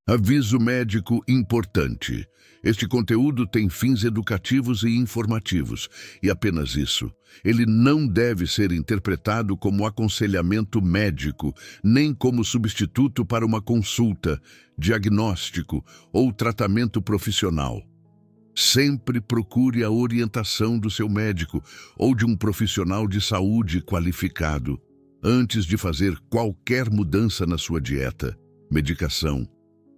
Aviso médico importante. Este conteúdo tem fins educativos e informativos, e apenas isso. Ele não deve ser interpretado como aconselhamento médico, nem como substituto para uma consulta, diagnóstico ou tratamento profissional. Sempre procure a orientação do seu médico ou de um profissional de saúde qualificado antes de fazer qualquer mudança na sua dieta, medicação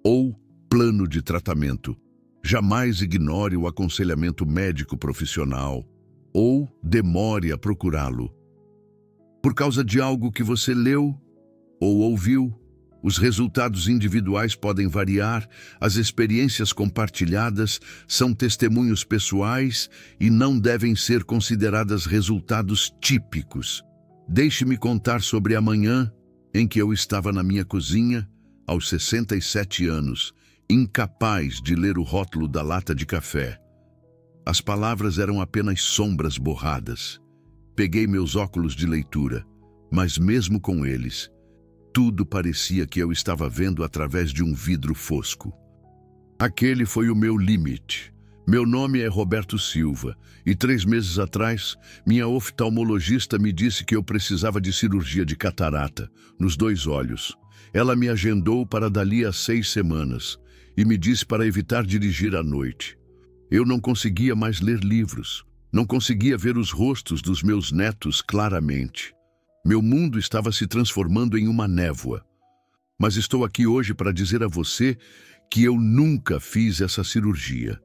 ou plano de tratamento. Jamais ignore o aconselhamento médico profissional ou demore a procurá-lo. Por causa de algo que você leu ou ouviu, os resultados individuais podem variar, as experiências compartilhadas são testemunhos pessoais e não devem ser consideradas resultados típicos. Deixe-me contar sobre a manhã em que eu estava na minha cozinha, aos 67 anos, incapaz de ler o rótulo da lata de café. As palavras eram apenas sombras borradas. Peguei meus óculos de leitura, mas mesmo com eles, tudo parecia que eu estava vendo através de um vidro fosco. Aquele foi o meu limite. Meu nome é Roberto Silva, e 3 meses atrás, minha oftalmologista me disse que eu precisava de cirurgia de catarata, nos 2 olhos. Ela me agendou para dali a 6 semanas, e me disse para evitar dirigir à noite. Eu não conseguia mais ler livros, não conseguia ver os rostos dos meus netos claramente. Meu mundo estava se transformando em uma névoa. Mas estou aqui hoje para dizer a você que eu nunca fiz essa cirurgia.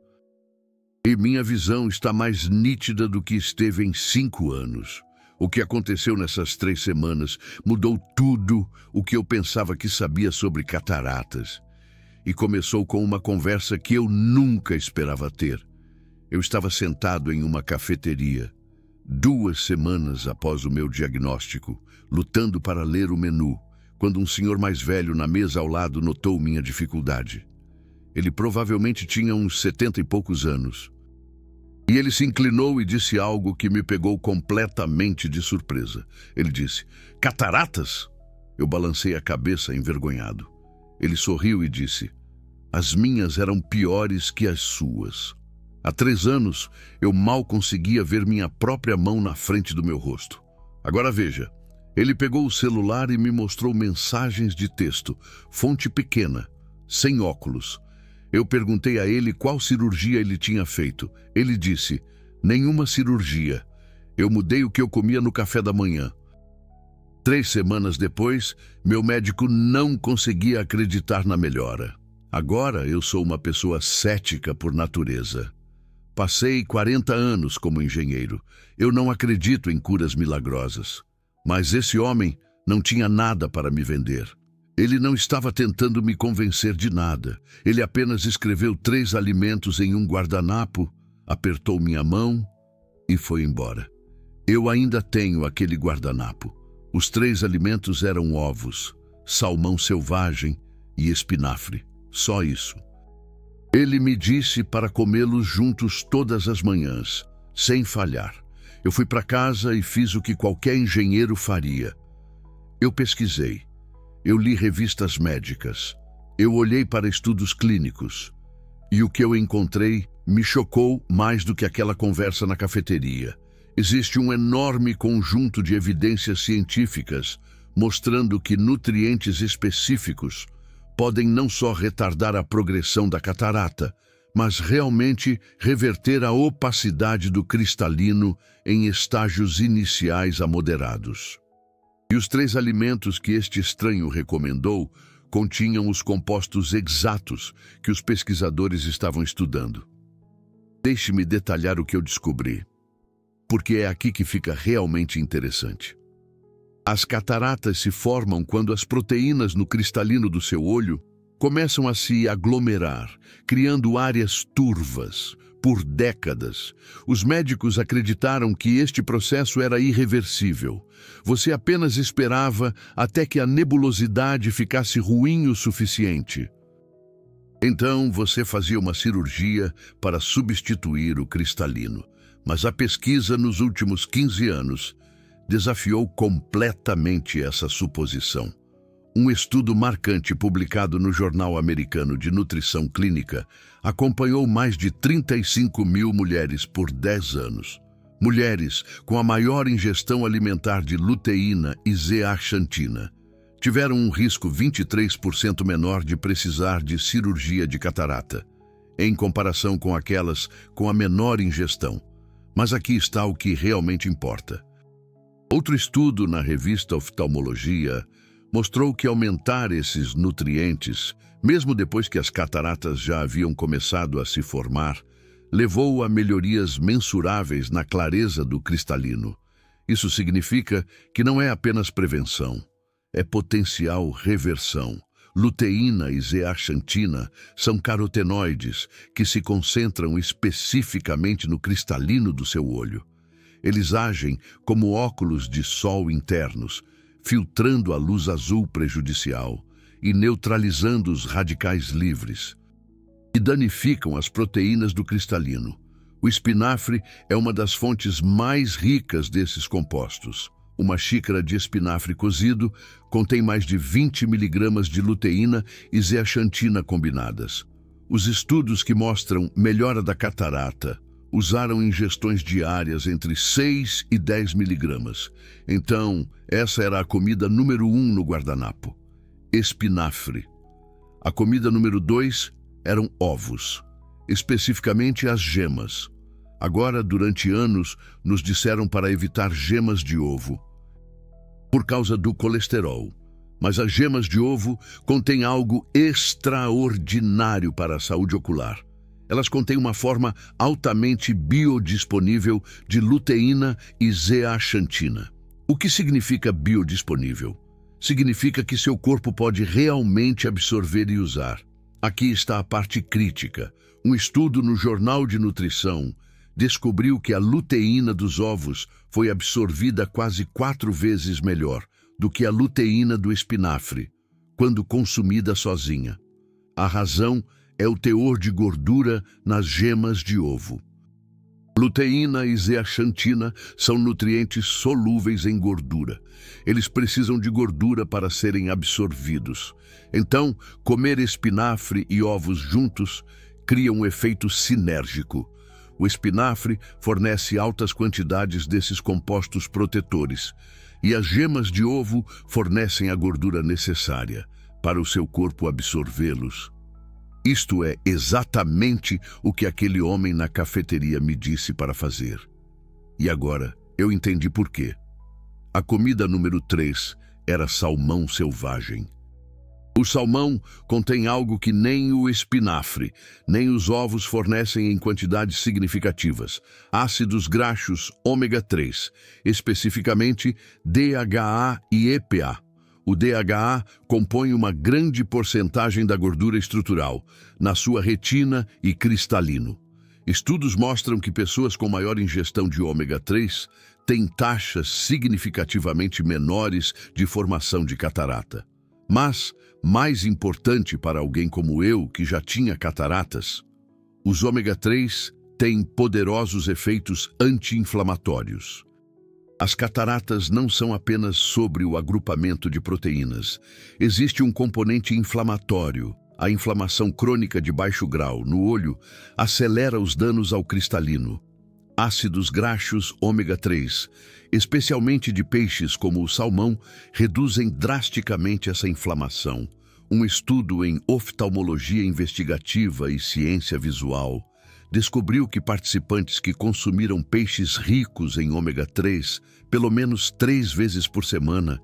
E minha visão está mais nítida do que esteve em 5 anos. O que aconteceu nessas 3 semanas mudou tudo o que eu pensava que sabia sobre cataratas. E começou com uma conversa que eu nunca esperava ter. Eu estava sentado em uma cafeteria, 2 semanas após o meu diagnóstico, lutando para ler o menu, quando um senhor mais velho na mesa ao lado notou minha dificuldade. Ele provavelmente tinha uns 70 e poucos anos. E ele se inclinou e disse algo que me pegou completamente de surpresa. Ele disse: "Cataratas?" Eu balancei a cabeça envergonhado. Ele sorriu e disse: "As minhas eram piores que as suas. Há 3 anos, eu mal conseguia ver minha própria mão na frente do meu rosto. Agora veja." Ele pegou o celular e me mostrou mensagens de texto, fonte pequena, sem óculos. Eu perguntei a ele qual cirurgia ele tinha feito. Ele disse: "Nenhuma cirurgia. Eu mudei o que eu comia no café da manhã." 3 semanas depois, meu médico não conseguia acreditar na melhora. Agora eu sou uma pessoa cética por natureza. Passei 40 anos como engenheiro. Eu não acredito em curas milagrosas. Mas esse homem não tinha nada para me vender. Ele não estava tentando me convencer de nada. Ele apenas escreveu 3 alimentos em um guardanapo, apertou minha mão e foi embora. Eu ainda tenho aquele guardanapo. Os 3 alimentos eram ovos, salmão selvagem e espinafre. Só isso. Ele me disse para comê-los juntos todas as manhãs, sem falhar. Eu fui para casa e fiz o que qualquer engenheiro faria. Eu pesquisei. Eu li revistas médicas. Eu olhei para estudos clínicos. E o que eu encontrei me chocou mais do que aquela conversa na cafeteria. Existe um enorme conjunto de evidências científicas mostrando que nutrientes específicos podem não só retardar a progressão da catarata, mas realmente reverter a opacidade do cristalino em estágios iniciais a moderados. E os 3 alimentos que este estranho recomendou continham os compostos exatos que os pesquisadores estavam estudando. Deixe-me detalhar o que eu descobri, porque é aqui que fica realmente interessante. As cataratas se formam quando as proteínas no cristalino do seu olho começam a se aglomerar, criando áreas turvas. Por décadas, os médicos acreditaram que este processo era irreversível. Você apenas esperava até que a nebulosidade ficasse ruim o suficiente. Então você fazia uma cirurgia para substituir o cristalino. Mas a pesquisa nos últimos 15 anos desafiou completamente essa suposição. Um estudo marcante publicado no Jornal Americano de Nutrição Clínica acompanhou mais de 35 mil mulheres por 10 anos. Mulheres com a maior ingestão alimentar de luteína e zeaxantina tiveram um risco 23% menor de precisar de cirurgia de catarata, em comparação com aquelas com a menor ingestão. Mas aqui está o que realmente importa. Outro estudo na revista Oftalmologia mostrou que aumentar esses nutrientes, mesmo depois que as cataratas já haviam começado a se formar, levou a melhorias mensuráveis na clareza do cristalino. Isso significa que não é apenas prevenção, é potencial reversão. Luteína e zeaxantina são carotenoides que se concentram especificamente no cristalino do seu olho. Eles agem como óculos de sol internos, filtrando a luz azul prejudicial e neutralizando os radicais livres, que danificam as proteínas do cristalino. O espinafre é uma das fontes mais ricas desses compostos. Uma xícara de espinafre cozido contém mais de 20 miligramas de luteína e zeaxantina combinadas. Os estudos que mostram melhora da catarata usaram ingestões diárias entre 6 e 10 miligramas. Então, essa era a comida número 1 no guardanapo: espinafre. A comida número 2 eram ovos, especificamente as gemas. Agora, durante anos, nos disseram para evitar gemas de ovo, por causa do colesterol. Mas as gemas de ovo contêm algo extraordinário para a saúde ocular. Elas contêm uma forma altamente biodisponível de luteína e zeaxantina. O que significa biodisponível? Significa que seu corpo pode realmente absorver e usar. Aqui está a parte crítica. Um estudo no Jornal de Nutrição descobriu que a luteína dos ovos foi absorvida quase 4 vezes melhor do que a luteína do espinafre, quando consumida sozinha. A razão é o teor de gordura nas gemas de ovo. Luteína e zeaxantina são nutrientes solúveis em gordura. Eles precisam de gordura para serem absorvidos. Então, comer espinafre e ovos juntos cria um efeito sinérgico. O espinafre fornece altas quantidades desses compostos protetores, e as gemas de ovo fornecem a gordura necessária para o seu corpo absorvê-los. Isto é exatamente o que aquele homem na cafeteria me disse para fazer. E agora eu entendi por quê. A comida número 3 era salmão selvagem. O salmão contém algo que nem o espinafre, nem os ovos fornecem em quantidades significativas: ácidos graxos ômega 3, especificamente DHA e EPA. O DHA compõe uma grande porcentagem da gordura estrutural, na sua retina e cristalino. Estudos mostram que pessoas com maior ingestão de ômega 3 têm taxas significativamente menores de formação de catarata. Mas, mais importante para alguém como eu, que já tinha cataratas, os ômega 3 têm poderosos efeitos anti-inflamatórios. As cataratas não são apenas sobre o agrupamento de proteínas. Existe um componente inflamatório. A inflamação crônica de baixo grau no olho acelera os danos ao cristalino. Ácidos graxos ômega 3, especialmente de peixes como o salmão, reduzem drasticamente essa inflamação. Um estudo em oftalmologia investigativa e ciência visual descobriu que participantes que consumiram peixes ricos em ômega 3 pelo menos 3 vezes por semana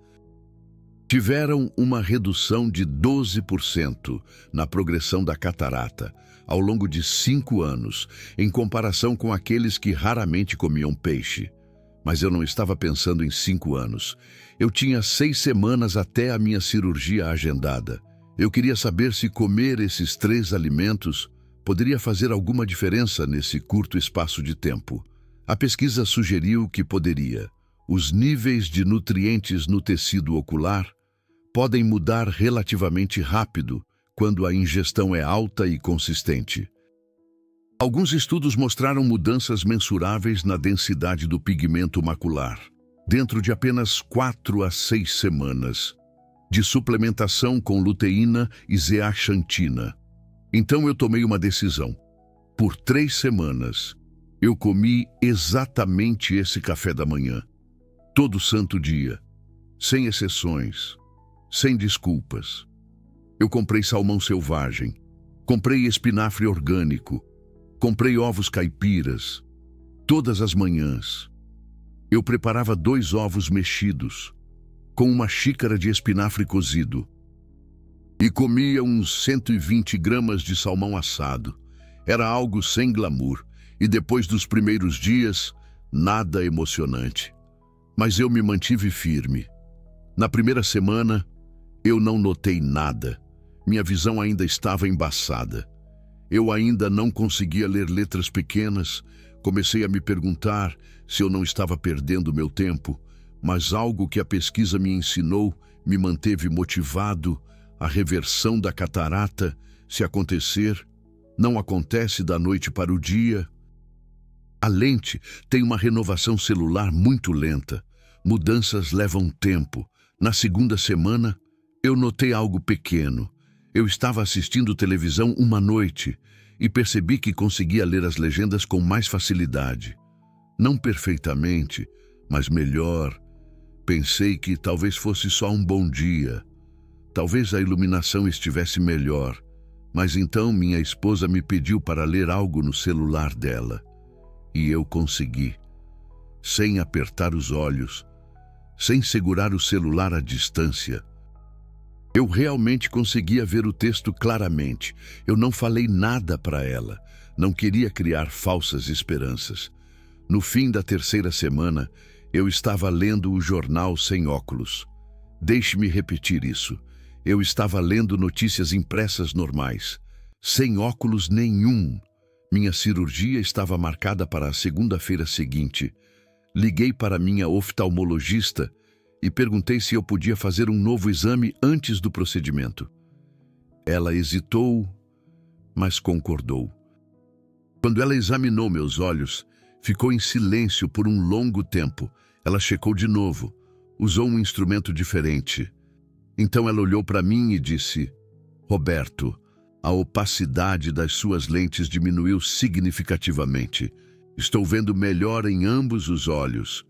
tiveram uma redução de 12% na progressão da catarata ao longo de 5 anos, em comparação com aqueles que raramente comiam peixe. Mas eu não estava pensando em 5 anos. Eu tinha 6 semanas até a minha cirurgia agendada. Eu queria saber se comer esses 3 alimentos poderia fazer alguma diferença nesse curto espaço de tempo. A pesquisa sugeriu que poderia. Os níveis de nutrientes no tecido ocular podem mudar relativamente rápido quando a ingestão é alta e consistente. Alguns estudos mostraram mudanças mensuráveis na densidade do pigmento macular, dentro de apenas 4 a 6 semanas. de suplementação com luteína e zeaxantina. Então eu tomei uma decisão. Por 3 semanas, eu comi exatamente esse café da manhã, todo santo dia, sem exceções, sem desculpas. Eu comprei salmão selvagem, comprei espinafre orgânico, comprei ovos caipiras, todas as manhãs. Eu preparava 2 ovos mexidos, com uma xícara de espinafre cozido, e comia uns 120 gramas de salmão assado. Era algo sem glamour, e depois dos primeiros dias, nada emocionante. Mas eu me mantive firme. Na primeira semana, eu não notei nada. Minha visão ainda estava embaçada. Eu ainda não conseguia ler letras pequenas. Comecei a me perguntar se eu não estava perdendo meu tempo, mas algo que a pesquisa me ensinou me manteve motivado. A reversão da catarata, se acontecer, não acontece da noite para o dia. A lente tem uma renovação celular muito lenta. Mudanças levam tempo. Na segunda semana, eu notei algo pequeno. Eu estava assistindo televisão uma noite e percebi que conseguia ler as legendas com mais facilidade. Não perfeitamente, mas melhor. Pensei que talvez fosse só um bom dia. Talvez a iluminação estivesse melhor. Mas então minha esposa me pediu para ler algo no celular dela. E eu consegui. Sem apertar os olhos, sem segurar o celular à distância. Eu realmente conseguia ver o texto claramente. Eu não falei nada para ela. Não queria criar falsas esperanças. No fim da 3ª semana, eu estava lendo o jornal sem óculos. Deixe-me repetir isso. Eu estava lendo notícias impressas normais, sem óculos nenhum. Minha cirurgia estava marcada para a segunda-feira seguinte. Liguei para minha oftalmologista e perguntei se eu podia fazer um novo exame antes do procedimento. Ela hesitou, mas concordou. Quando ela examinou meus olhos, ficou em silêncio por um longo tempo. Ela checou de novo, usou um instrumento diferente. Então ela olhou para mim e disse: Roberto, a opacidade das suas lentes diminuiu significativamente. Estou vendo melhor em ambos os olhos.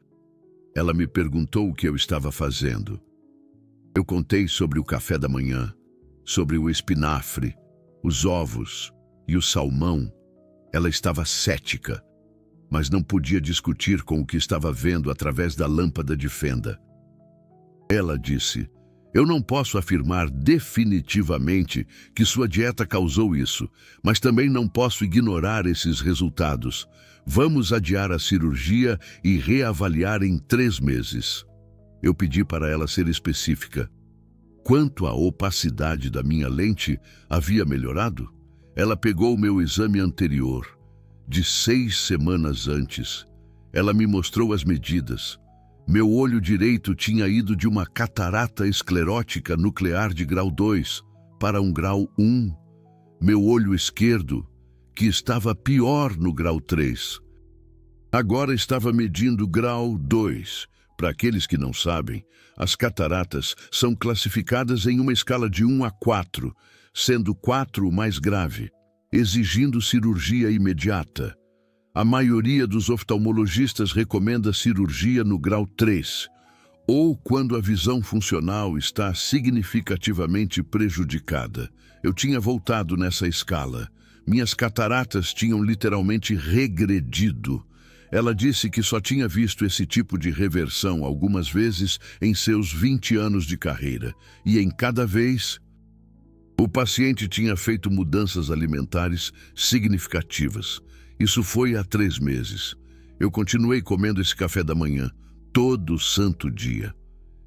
Ela me perguntou o que eu estava fazendo. Eu contei sobre o café da manhã, sobre o espinafre, os ovos e o salmão. Ela estava cética, mas não podia discutir com o que estava vendo através da lâmpada de fenda. Ela disse: eu não posso afirmar definitivamente que sua dieta causou isso, mas também não posso ignorar esses resultados. Vamos adiar a cirurgia e reavaliar em 3 meses. Eu pedi para ela ser específica. Quanto à opacidade da minha lente, havia melhorado? Ela pegou o meu exame anterior, de 6 semanas antes. Ela me mostrou as medidas. Meu olho direito tinha ido de uma catarata esclerótica nuclear de grau 2 para um grau 1. Meu olho esquerdo, que estava pior no grau 3, agora estava medindo grau 2. Para aqueles que não sabem, as cataratas são classificadas em uma escala de 1 a 4, sendo 4 o mais grave, exigindo cirurgia imediata. A maioria dos oftalmologistas recomenda cirurgia no grau 3, ou quando a visão funcional está significativamente prejudicada. Eu tinha voltado nessa escala. Minhas cataratas tinham literalmente regredido. Ela disse que só tinha visto esse tipo de reversão algumas vezes em seus 20 anos de carreira, e em cada vez o paciente tinha feito mudanças alimentares significativas. Isso foi há 3 meses. Eu continuei comendo esse café da manhã, todo santo dia.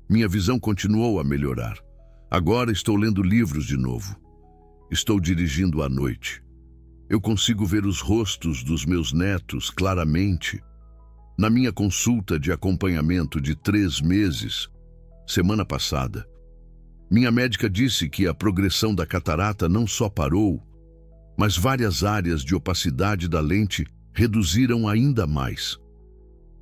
Minha visão continuou a melhorar. Agora estou lendo livros de novo. Estou dirigindo à noite. Eu consigo ver os rostos dos meus netos claramente. Na minha consulta de acompanhamento de 3 meses, semana passada, minha médica disse que a progressão da catarata não só parou, mas várias áreas de opacidade da lente reduziram ainda mais.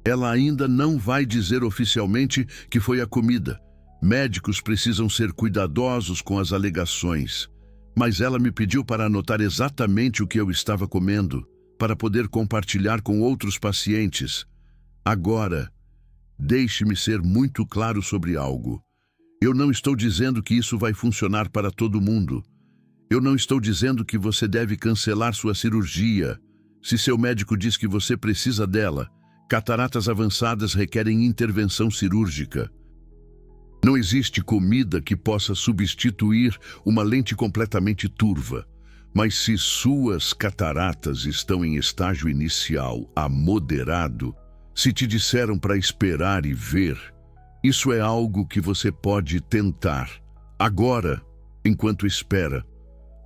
Ela ainda não vai dizer oficialmente que foi a comida. Médicos precisam ser cuidadosos com as alegações, mas ela me pediu para anotar exatamente o que eu estava comendo, para poder compartilhar com outros pacientes. Agora, deixe-me ser muito claro sobre algo. Eu não estou dizendo que isso vai funcionar para todo mundo. Eu não estou dizendo que você deve cancelar sua cirurgia. Se seu médico diz que você precisa dela, cataratas avançadas requerem intervenção cirúrgica. Não existe comida que possa substituir uma lente completamente turva. Mas se suas cataratas estão em estágio inicial a moderado, se te disseram para esperar e ver, isso é algo que você pode tentar. Agora, enquanto espera,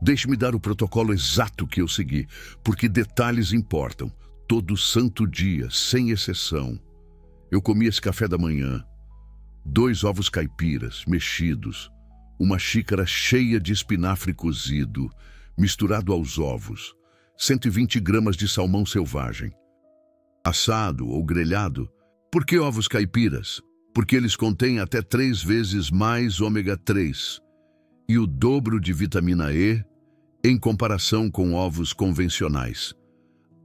deixe-me dar o protocolo exato que eu segui, porque detalhes importam. Todo santo dia, sem exceção. Eu comi esse café da manhã. 2 ovos caipiras, mexidos, uma xícara cheia de espinafre cozido, misturado aos ovos, 120 gramas de salmão selvagem, assado ou grelhado. Por que ovos caipiras? Porque eles contêm até 3 vezes mais ômega 3 e o dobro de vitamina E em comparação com ovos convencionais.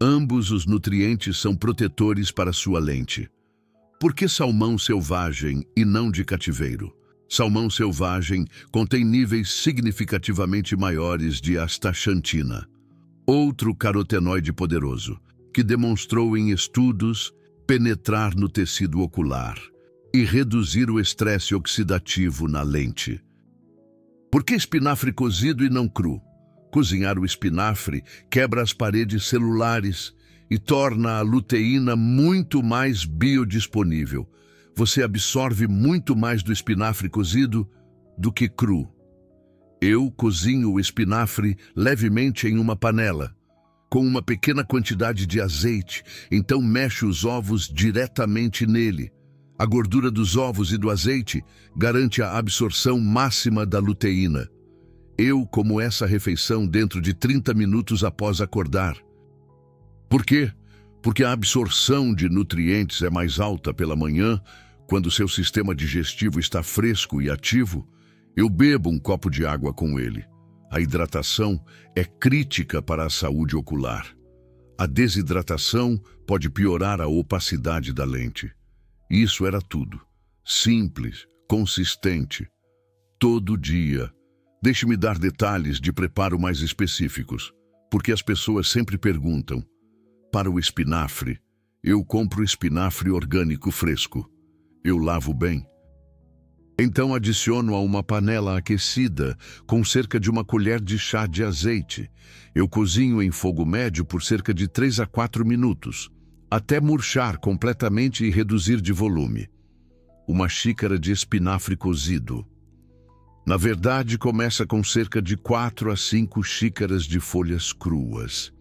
Ambos os nutrientes são protetores para sua lente. Por que salmão selvagem e não de cativeiro? Salmão selvagem contém níveis significativamente maiores de astaxantina, outro carotenoide poderoso, que demonstrou em estudos penetrar no tecido ocular e reduzir o estresse oxidativo na lente. Por que espinafre cozido e não cru? Cozinhar o espinafre quebra as paredes celulares e torna a luteína muito mais biodisponível. Você absorve muito mais do espinafre cozido do que cru. Eu cozinho o espinafre levemente em uma panela, com uma pequena quantidade de azeite, então mexo os ovos diretamente nele. A gordura dos ovos e do azeite garante a absorção máxima da luteína. Eu como essa refeição dentro de 30 minutos após acordar. Por quê? Porque a absorção de nutrientes é mais alta pela manhã, quando seu sistema digestivo está fresco e ativo. Eu bebo um copo de água com ele. A hidratação é crítica para a saúde ocular. A desidratação pode piorar a opacidade da lente. Isso era tudo. Simples, consistente, todo dia. Deixe-me dar detalhes de preparo mais específicos, porque as pessoas sempre perguntam. Para o espinafre, eu compro espinafre orgânico fresco. Eu lavo bem. Então adiciono a uma panela aquecida com cerca de 1 colher de chá de azeite. Eu cozinho em fogo médio por cerca de 3 a 4 minutos, até murchar completamente e reduzir de volume. 1 xícara de espinafre cozido. Na verdade, começa com cerca de 4 a 5 xícaras de folhas cruas.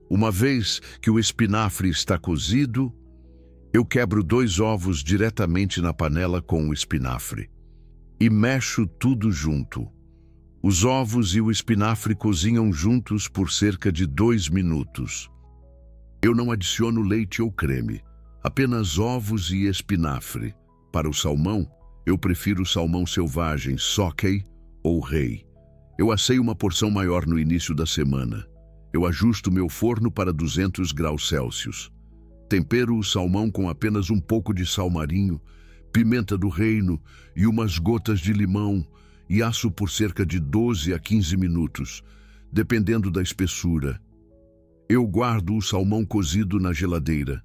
Uma vez que o espinafre está cozido, eu quebro 2 ovos diretamente na panela com o espinafre e mexo tudo junto. Os ovos e o espinafre cozinham juntos por cerca de 2 minutos. Eu não adiciono leite ou creme, apenas ovos e espinafre. Para o salmão, eu prefiro salmão selvagem, sockeye ou rei. Eu assei uma porção maior no início da semana. Eu ajusto meu forno para 200 graus Celsius. Tempero o salmão com apenas um pouco de sal marinho, pimenta do reino e umas gotas de limão e asso por cerca de 12 a 15 minutos, dependendo da espessura. Eu guardo o salmão cozido na geladeira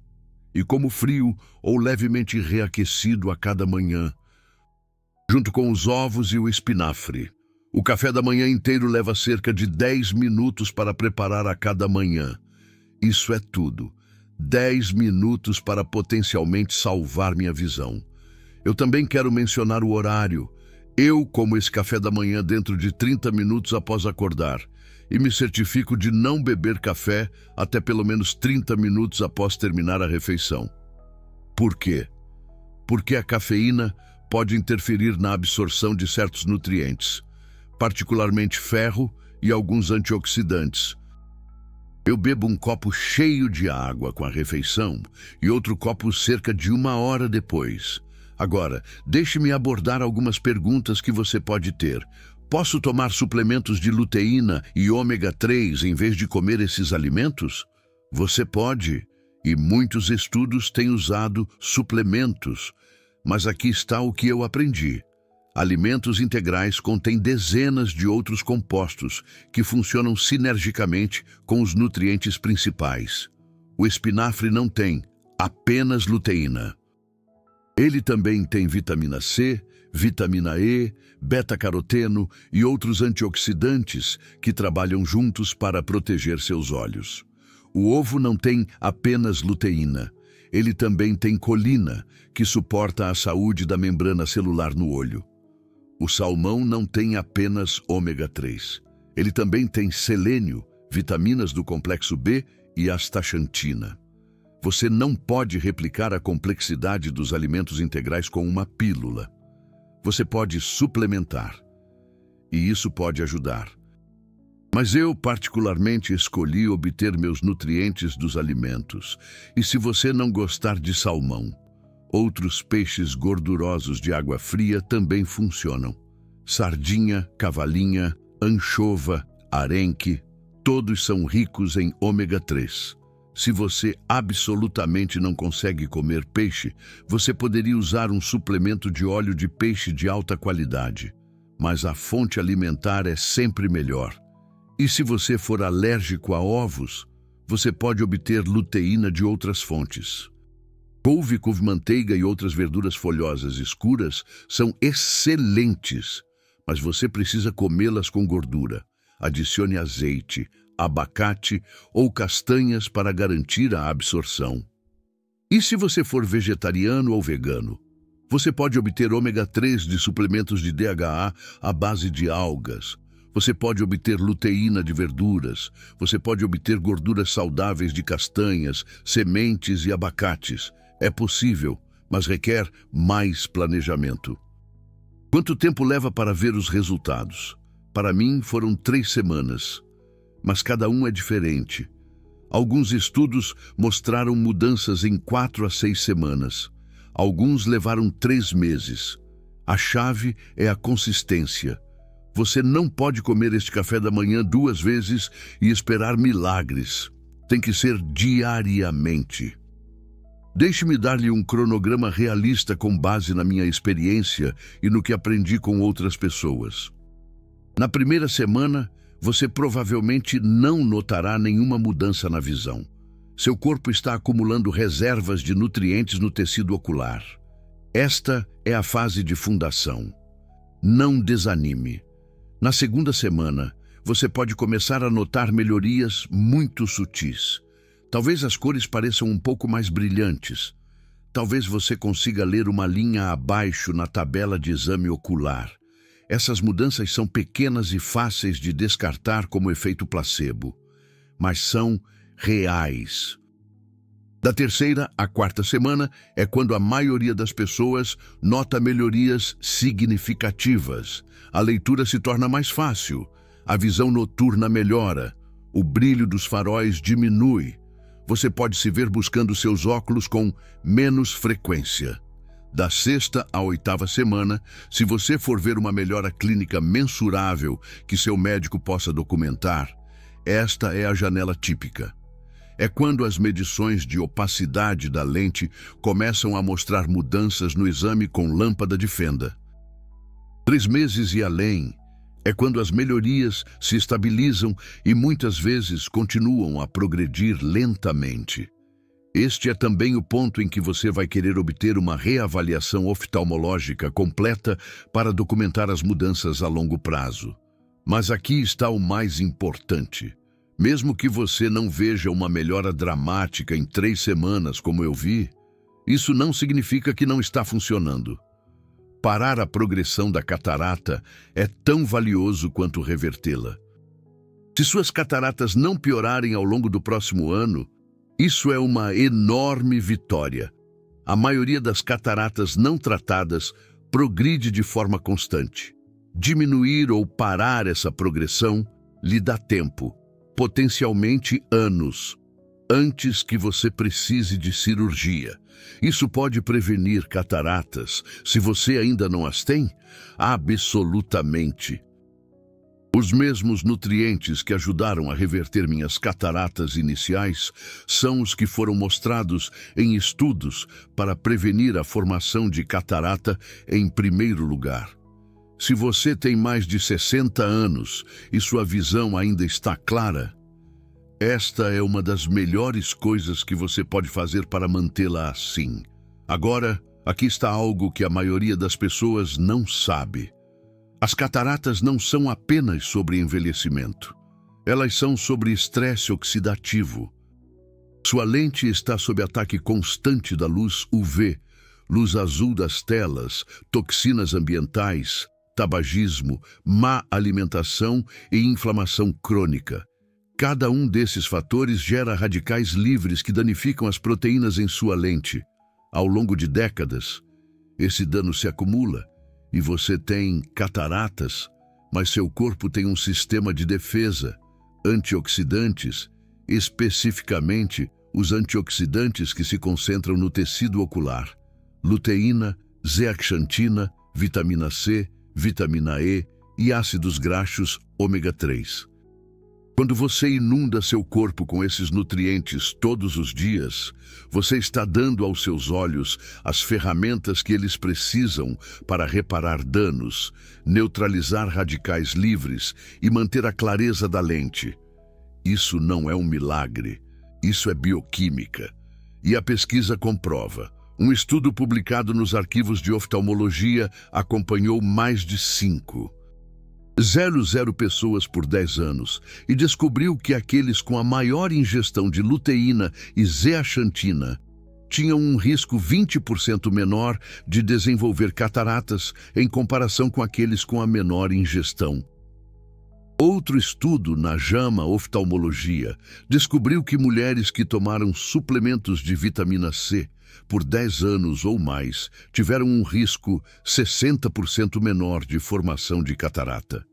e como frio ou levemente reaquecido a cada manhã, junto com os ovos e o espinafre. O café da manhã inteiro leva cerca de 10 minutos para preparar a cada manhã. Isso é tudo. 10 minutos para potencialmente salvar minha visão. Eu também quero mencionar o horário. Eu como esse café da manhã dentro de 30 minutos após acordar e me certifico de não beber café até pelo menos 30 minutos após terminar a refeição. Por quê? Porque a cafeína pode interferir na absorção de certos nutrientes, particularmente ferro e alguns antioxidantes. Eu bebo um copo cheio de água com a refeição e outro copo cerca de 1 hora depois. Agora, deixe-me abordar algumas perguntas que você pode ter. Posso tomar suplementos de luteína e ômega 3 em vez de comer esses alimentos? Você pode, e muitos estudos têm usado suplementos. Mas aqui está o que eu aprendi. Alimentos integrais contêm dezenas de outros compostos que funcionam sinergicamente com os nutrientes principais. O espinafre não tem apenas luteína. Ele também tem vitamina C, vitamina E, beta-caroteno e outros antioxidantes que trabalham juntos para proteger seus olhos. O ovo não tem apenas luteína. Ele também tem colina, que suporta a saúde da membrana celular no olho. O salmão não tem apenas ômega 3. Ele também tem selênio, vitaminas do complexo B e astaxantina. Você não pode replicar a complexidade dos alimentos integrais com uma pílula. Você pode suplementar, e isso pode ajudar. Mas eu, particularmente, escolhi obter meus nutrientes dos alimentos. E se você não gostar de salmão, outros peixes gordurosos de água fria também funcionam. Sardinha, cavalinha, anchova, arenque, todos são ricos em ômega 3. Se você absolutamente não consegue comer peixe, você poderia usar um suplemento de óleo de peixe de alta qualidade. Mas a fonte alimentar é sempre melhor. E se você for alérgico a ovos, você pode obter luteína de outras fontes. Couve, couve-manteiga e outras verduras folhosas escuras são excelentes, mas você precisa comê-las com gordura. Adicione azeite, abacate ou castanhas para garantir a absorção. E se você for vegetariano ou vegano, você pode obter ômega 3 de suplementos de DHA à base de algas. Você pode obter luteína de verduras. Você pode obter gorduras saudáveis de castanhas, sementes e abacates. É possível, mas requer mais planejamento. Quanto tempo leva para ver os resultados? Para mim, foram 3 semanas. Mas cada um é diferente. Alguns estudos mostraram mudanças em 4 a 6 semanas. Alguns levaram 3 meses. A chave é a consistência. Você não pode comer este café da manhã 2 vezes e esperar milagres. Tem que ser diariamente. Deixe-me dar-lhe um cronograma realista com base na minha experiência e no que aprendi com outras pessoas. Na primeira semana, você provavelmente não notará nenhuma mudança na visão. Seu corpo está acumulando reservas de nutrientes no tecido ocular. Esta é a fase de fundação. Não desanime. Na segunda semana, você pode começar a notar melhorias muito sutis. Talvez as cores pareçam um pouco mais brilhantes. Talvez você consiga ler uma linha abaixo na tabela de exame ocular. Essas mudanças são pequenas e fáceis de descartar como efeito placebo, mas são reais. Da terceira à quarta semana é quando a maioria das pessoas nota melhorias significativas. A leitura se torna mais fácil, a visão noturna melhora, o brilho dos faróis diminui. Você pode se ver buscando seus óculos com menos frequência. Da sexta à oitava semana, se você for ver uma melhora clínica mensurável que seu médico possa documentar, esta é a janela típica. É quando as medições de opacidade da lente começam a mostrar mudanças no exame com lâmpada de fenda. 3 meses e além é quando as melhorias se estabilizam e muitas vezes continuam a progredir lentamente. Este é também o ponto em que você vai querer obter uma reavaliação oftalmológica completa para documentar as mudanças a longo prazo. Mas aqui está o mais importante. Mesmo que você não veja uma melhora dramática em 3 semanas, como eu vi, isso não significa que não está funcionando. Parar a progressão da catarata é tão valioso quanto revertê-la. Se suas cataratas não piorarem ao longo do próximo ano, isso é uma enorme vitória. A maioria das cataratas não tratadas progride de forma constante. Diminuir ou parar essa progressão lhe dá tempo, potencialmente anos. antes que você precise de cirurgia. Isso pode prevenir cataratas, se você ainda não as tem? Absolutamente. Os mesmos nutrientes que ajudaram a reverter minhas cataratas iniciais são os que foram mostrados em estudos para prevenir a formação de catarata em primeiro lugar. Se você tem mais de 60 anos e sua visão ainda está clara, esta é uma das melhores coisas que você pode fazer para mantê-la assim. Agora, aqui está algo que a maioria das pessoas não sabe. As cataratas não são apenas sobre envelhecimento. Elas são sobre estresse oxidativo. Sua lente está sob ataque constante da luz UV, luz azul das telas, toxinas ambientais, tabagismo, má alimentação e inflamação crônica. Cada um desses fatores gera radicais livres que danificam as proteínas em sua lente. Ao longo de décadas, esse dano se acumula e você tem cataratas, mas seu corpo tem um sistema de defesa, antioxidantes, especificamente os antioxidantes que se concentram no tecido ocular, luteína, zeaxantina, vitamina C, vitamina E e ácidos graxos ômega 3. Quando você inunda seu corpo com esses nutrientes todos os dias, você está dando aos seus olhos as ferramentas que eles precisam para reparar danos, neutralizar radicais livres e manter a clareza da lente. Isso não é um milagre, isso é bioquímica. E a pesquisa comprova. Um estudo publicado nos arquivos de oftalmologia acompanhou mais de 0,0 pessoas por 10 anos e descobriu que aqueles com a maior ingestão de luteína e zeaxantina tinham um risco 20% menor de desenvolver cataratas em comparação com aqueles com a menor ingestão. Outro estudo na JAMA Oftalmologia descobriu que mulheres que tomaram suplementos de vitamina C por 10 anos ou mais tiveram um risco 60% menor de formação de catarata.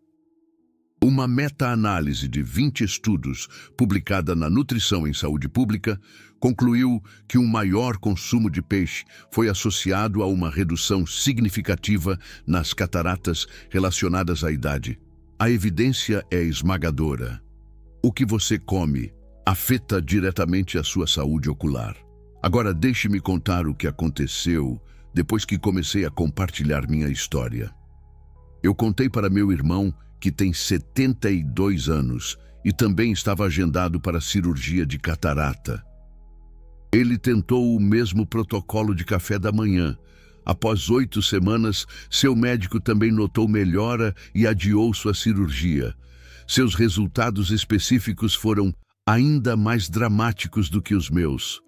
Uma meta-análise de 20 estudos, publicada na Nutrição em Saúde Pública, concluiu que um maior consumo de peixe foi associado a uma redução significativa nas cataratas relacionadas à idade. A evidência é esmagadora. O que você come afeta diretamente a sua saúde ocular. Agora deixe-me contar o que aconteceu depois que comecei a compartilhar minha história. Eu contei para meu irmão, que tem 72 anos e também estava agendado para cirurgia de catarata. Ele tentou o mesmo protocolo de café da manhã. Após 8 semanas, seu médico também notou melhora e adiou sua cirurgia. Seus resultados específicos foram ainda mais dramáticos do que os meus.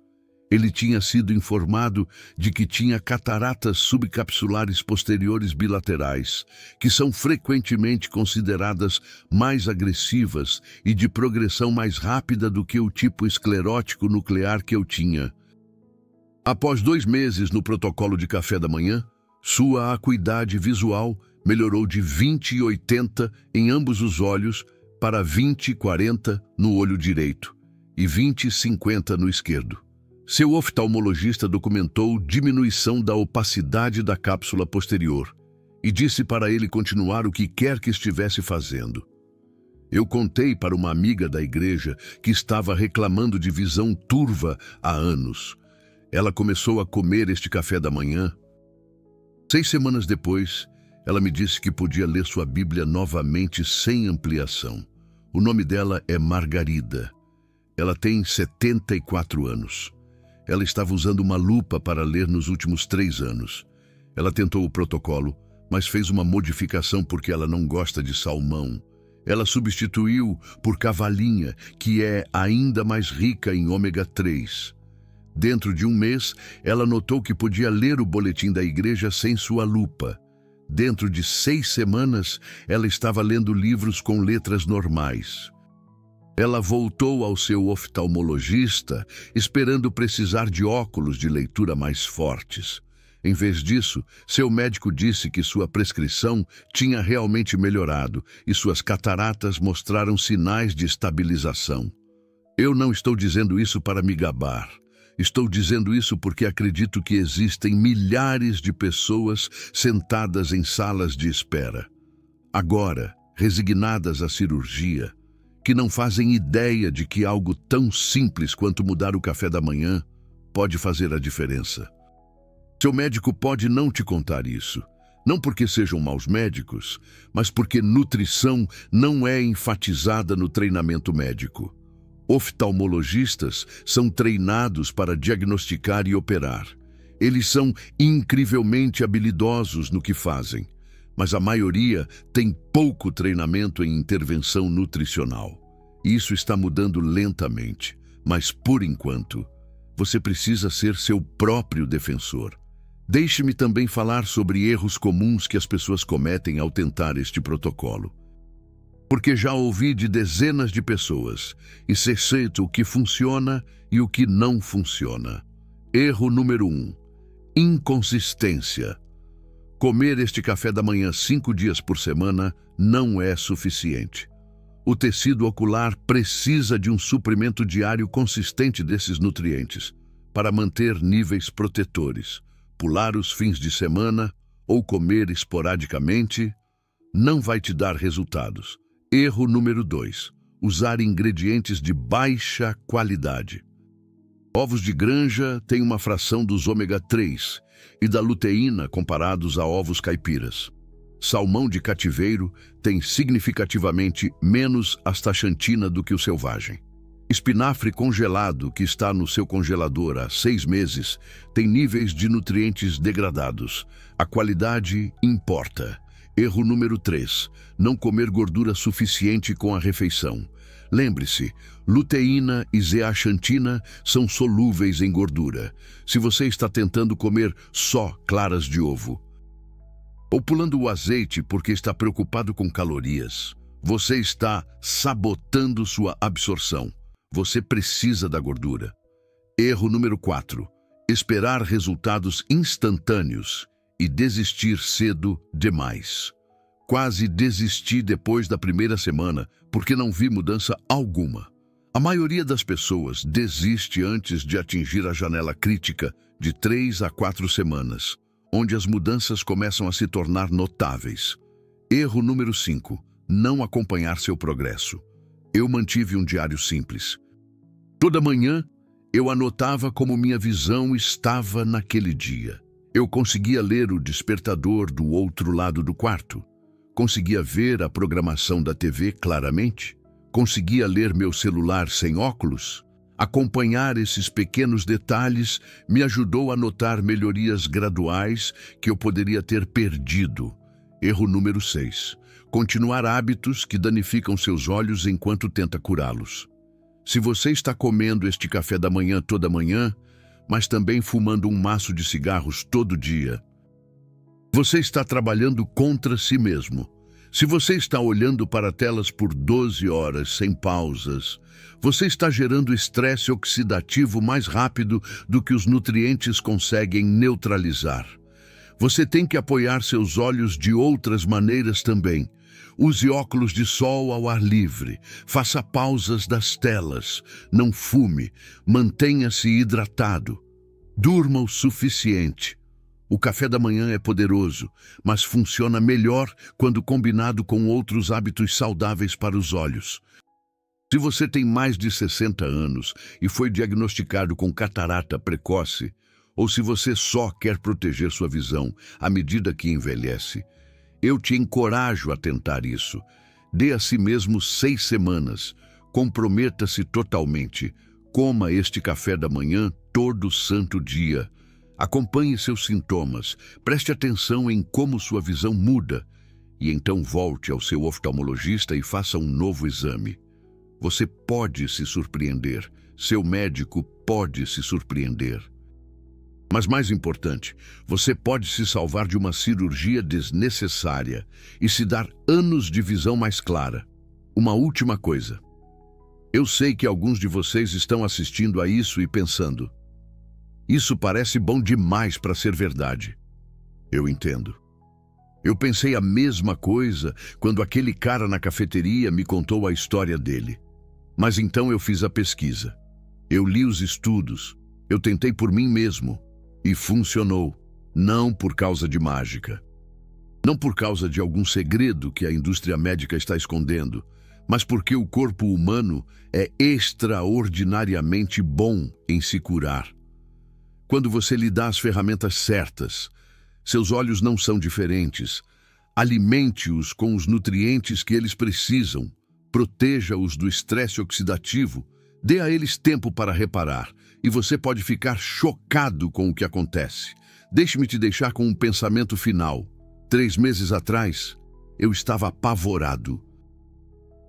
Ele tinha sido informado de que tinha cataratas subcapsulares posteriores bilaterais, que são frequentemente consideradas mais agressivas e de progressão mais rápida do que o tipo esclerótico nuclear que eu tinha. Após 2 meses no protocolo de café da manhã, sua acuidade visual melhorou de 20/80 em ambos os olhos para 20/40 no olho direito e 20/50 no esquerdo. Seu oftalmologista documentou diminuição da opacidade da cápsula posterior e disse para ele continuar o que quer que estivesse fazendo. Eu contei para uma amiga da igreja que estava reclamando de visão turva há anos. Ela começou a comer este café da manhã. 6 semanas depois, ela me disse que podia ler sua Bíblia novamente sem ampliação. O nome dela é Margarida. Ela tem 74 anos. Ela estava usando uma lupa para ler nos últimos 3 anos. Ela tentou o protocolo, mas fez uma modificação porque ela não gosta de salmão. Ela substituiu por cavalinha, que é ainda mais rica em ômega 3. Dentro de 1 mês, ela notou que podia ler o boletim da igreja sem sua lupa. Dentro de 6 semanas, ela estava lendo livros com letras normais. Ela voltou ao seu oftalmologista, esperando precisar de óculos de leitura mais fortes. Em vez disso, seu médico disse que sua prescrição tinha realmente melhorado e suas cataratas mostraram sinais de estabilização. Eu não estou dizendo isso para me gabar. Estou dizendo isso porque acredito que existem milhares de pessoas sentadas em salas de espera, agora resignadas à cirurgia, que não fazem ideia de que algo tão simples quanto mudar o café da manhã pode fazer a diferença. Seu médico pode não te contar isso, não porque sejam maus médicos, mas porque nutrição não é enfatizada no treinamento médico. Oftalmologistas são treinados para diagnosticar e operar. Eles são incrivelmente habilidosos no que fazem, mas a maioria tem pouco treinamento em intervenção nutricional. Isso está mudando lentamente, mas por enquanto, você precisa ser seu próprio defensor. Deixe-me também falar sobre erros comuns que as pessoas cometem ao tentar este protocolo. Porque já ouvi de dezenas de pessoas, e sei o que funciona e o que não funciona. Erro número 1. Inconsistência. Comer este café da manhã 5 dias por semana não é suficiente. O tecido ocular precisa de um suprimento diário consistente desses nutrientes para manter níveis protetores. Pular os fins de semana ou comer esporadicamente não vai te dar resultados. Erro número 2. Usar ingredientes de baixa qualidade. Ovos de granja têm uma fração dos ômega 3 e da luteína comparados a ovos caipiras. Salmão de cativeiro tem significativamente menos astaxantina do que o selvagem. Espinafre congelado, que está no seu congelador há 6 meses, tem níveis de nutrientes degradados. A qualidade importa. Erro número 3. Não comer gordura suficiente com a refeição. Lembre-se, luteína e zeaxantina são solúveis em gordura. Se você está tentando comer só claras de ovo, ou pulando o azeite porque está preocupado com calorias, você está sabotando sua absorção. Você precisa da gordura. Erro número 4. Esperar resultados instantâneos e desistir cedo demais. Quase desisti depois da primeira semana porque não vi mudança alguma. A maioria das pessoas desiste antes de atingir a janela crítica de 3 a 4 semanas, onde as mudanças começam a se tornar notáveis. Erro número 5. Não acompanhar seu progresso. Eu mantive um diário simples. Toda manhã, eu anotava como minha visão estava naquele dia. Eu conseguia ler o despertador do outro lado do quarto. Conseguia ver a programação da TV claramente. Conseguia ler meu celular sem óculos. Acompanhar esses pequenos detalhes me ajudou a notar melhorias graduais que eu poderia ter perdido. Erro número 6. Continuar hábitos que danificam seus olhos enquanto tenta curá-los. Se você está comendo este café da manhã toda manhã, mas também fumando um maço de cigarros todo dia, você está trabalhando contra si mesmo. Se você está olhando para telas por 12 horas sem pausas, você está gerando estresse oxidativo mais rápido do que os nutrientes conseguem neutralizar. Você tem que apoiar seus olhos de outras maneiras também. Use óculos de sol ao ar livre. Faça pausas das telas. Não fume. Mantenha-se hidratado. Durma o suficiente. O café da manhã é poderoso, mas funciona melhor quando combinado com outros hábitos saudáveis para os olhos. Se você tem mais de 60 anos e foi diagnosticado com catarata precoce, ou se você só quer proteger sua visão à medida que envelhece, eu te encorajo a tentar isso. Dê a si mesmo 6 semanas. Comprometa-se totalmente. Coma este café da manhã todo santo dia. Acompanhe seus sintomas. Preste atenção em como sua visão muda. E então volte ao seu oftalmologista e faça um novo exame. Você pode se surpreender. Seu médico pode se surpreender. Mas mais importante, você pode se salvar de uma cirurgia desnecessária e se dar anos de visão mais clara. Uma última coisa. Eu sei que alguns de vocês estão assistindo a isso e pensando: isso parece bom demais para ser verdade. Eu entendo. Eu pensei a mesma coisa quando aquele cara na cafeteria me contou a história dele. Mas então eu fiz a pesquisa. Eu li os estudos. Eu tentei por mim mesmo. E funcionou. Não por causa de mágica. Não por causa de algum segredo que a indústria médica está escondendo, mas porque o corpo humano é extraordinariamente bom em se curar. Quando você lhe dá as ferramentas certas, seus olhos não são diferentes. Alimente-os com os nutrientes que eles precisam. Proteja-os do estresse oxidativo. Dê a eles tempo para reparar, e você pode ficar chocado com o que acontece. Deixe-me te deixar com um pensamento final. 3 meses atrás, eu estava apavorado.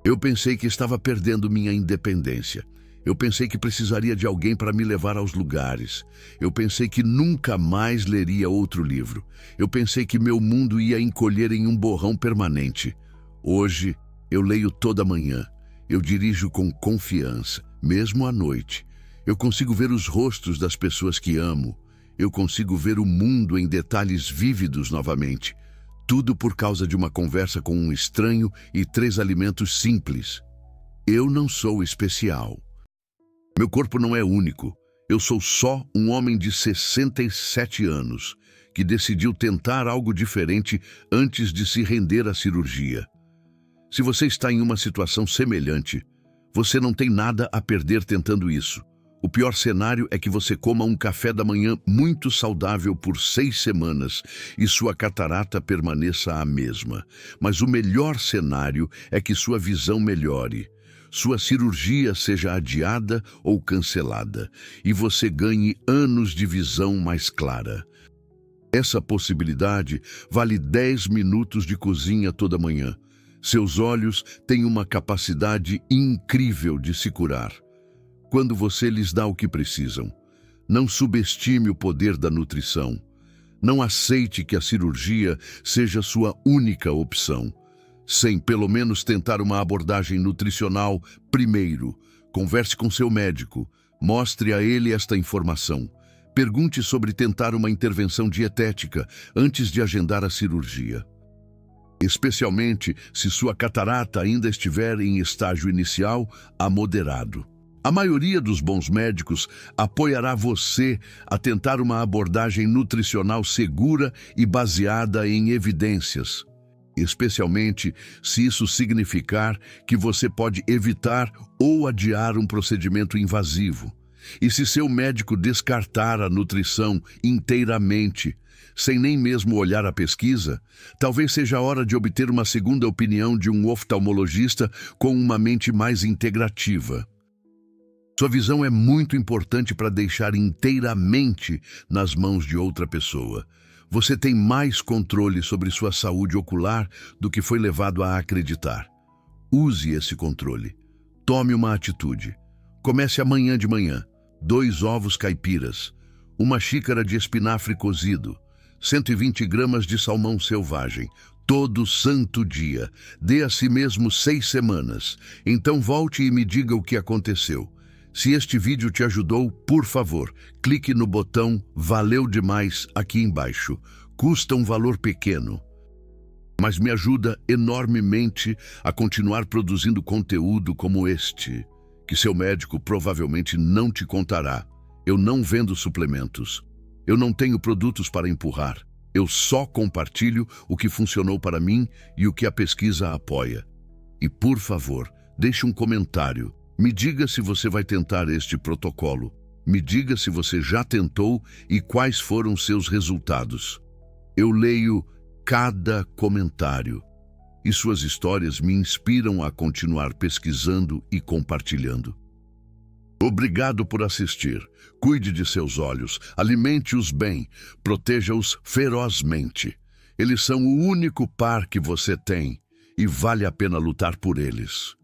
Eu pensei que estava perdendo minha independência. Eu pensei que precisaria de alguém para me levar aos lugares. Eu pensei que nunca mais leria outro livro. Eu pensei que meu mundo ia encolher em um borrão permanente. Hoje, eu leio toda manhã. Eu dirijo com confiança, mesmo à noite. Eu consigo ver os rostos das pessoas que amo. Eu consigo ver o mundo em detalhes vívidos novamente. Tudo por causa de uma conversa com um estranho e 3 alimentos simples. Eu não sou especial. Meu corpo não é único. Eu sou só um homem de 67 anos que decidiu tentar algo diferente antes de se render à cirurgia. Se você está em uma situação semelhante, você não tem nada a perder tentando isso. O pior cenário é que você coma um café da manhã muito saudável por 6 semanas e sua catarata permaneça a mesma. Mas o melhor cenário é que sua visão melhore, sua cirurgia seja adiada ou cancelada e você ganhe anos de visão mais clara. Essa possibilidade vale 10 minutos de cozinha toda manhã. Seus olhos têm uma capacidade incrível de se curar. Quando você lhes dá o que precisam, não subestime o poder da nutrição. Não aceite que a cirurgia seja sua única opção. Sem pelo menos tentar uma abordagem nutricional primeiro, converse com seu médico, mostre a ele esta informação. Pergunte sobre tentar uma intervenção dietética antes de agendar a cirurgia. Especialmente se sua catarata ainda estiver em estágio inicial a moderado. A maioria dos bons médicos apoiará você a tentar uma abordagem nutricional segura e baseada em evidências, especialmente se isso significar que você pode evitar ou adiar um procedimento invasivo. E se seu médico descartar a nutrição inteiramente, sem nem mesmo olhar a pesquisa, talvez seja a hora de obter uma segunda opinião de um oftalmologista com uma mente mais integrativa. Sua visão é muito importante para deixar inteiramente nas mãos de outra pessoa. Você tem mais controle sobre sua saúde ocular do que foi levado a acreditar. Use esse controle. Tome uma atitude. Comece amanhã de manhã. 2 ovos caipiras, 1 xícara de espinafre cozido, 120 gramas de salmão selvagem, todo santo dia. Dê a si mesmo 6 semanas. Então volte e me diga o que aconteceu. Se este vídeo te ajudou, por favor, clique no botão Valeu demais aqui embaixo. Custa um valor pequeno, mas me ajuda enormemente a continuar produzindo conteúdo como este, que seu médico provavelmente não te contará. Eu não vendo suplementos. Eu não tenho produtos para empurrar. Eu só compartilho o que funcionou para mim e o que a pesquisa apoia. E, por favor, deixe um comentário. Me diga se você vai tentar este protocolo. Me diga se você já tentou e quais foram seus resultados. Eu leio cada comentário e suas histórias me inspiram a continuar pesquisando e compartilhando. Obrigado por assistir. Cuide de seus olhos, alimente-os bem, proteja-os ferozmente. Eles são o único par que você tem e vale a pena lutar por eles.